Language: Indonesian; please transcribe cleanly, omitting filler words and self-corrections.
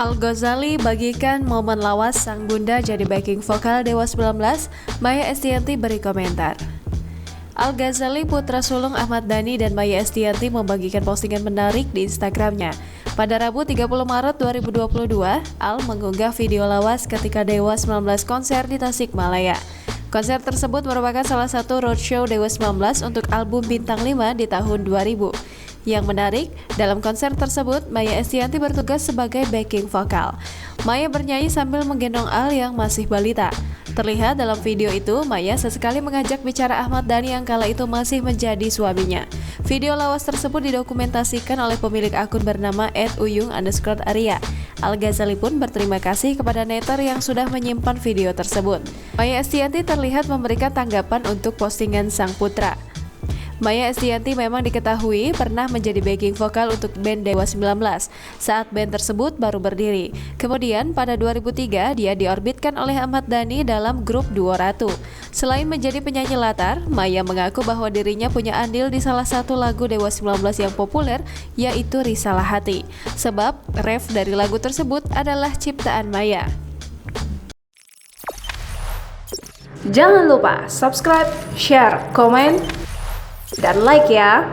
Al-Ghazali bagikan momen lawas sang bunda jadi backing vokal Dewa 19, Maya Estianty beri komentar. Al-Ghazali, putra sulung Ahmad Dhani dan Maya Estianty membagikan postingan menarik di Instagramnya. Pada Rabu 30 Maret 2022, Al mengunggah video lawas ketika Dewa 19 konser di Tasikmalaya. Konser tersebut merupakan salah satu roadshow Dewa 19 untuk album Bintang 5 di tahun 2000. Yang menarik, dalam konser tersebut, Maya Estianty bertugas sebagai backing vokal. Maya bernyanyi sambil menggendong Al yang masih balita. Terlihat dalam video itu, Maya sesekali mengajak bicara Ahmad Dhani yang kala itu masih menjadi suaminya. Video lawas tersebut didokumentasikan oleh pemilik akun bernama @uyung_arya. Al-Ghazali pun berterima kasih kepada netter yang sudah menyimpan video tersebut. Maya Estianty terlihat memberikan tanggapan untuk postingan sang putra. Maya Estianty memang diketahui pernah menjadi backing vokal untuk band Dewa 19 saat band tersebut baru berdiri. Kemudian pada 2003 dia diorbitkan oleh Ahmad Dhani dalam grup duo Ratu. Selain menjadi penyanyi latar, Maya mengaku bahwa dirinya punya andil di salah satu lagu Dewa 19 yang populer, yaitu Risalah Hati. Sebab ref dari lagu tersebut adalah ciptaan Maya. Jangan lupa subscribe, share, komen, dan like ya.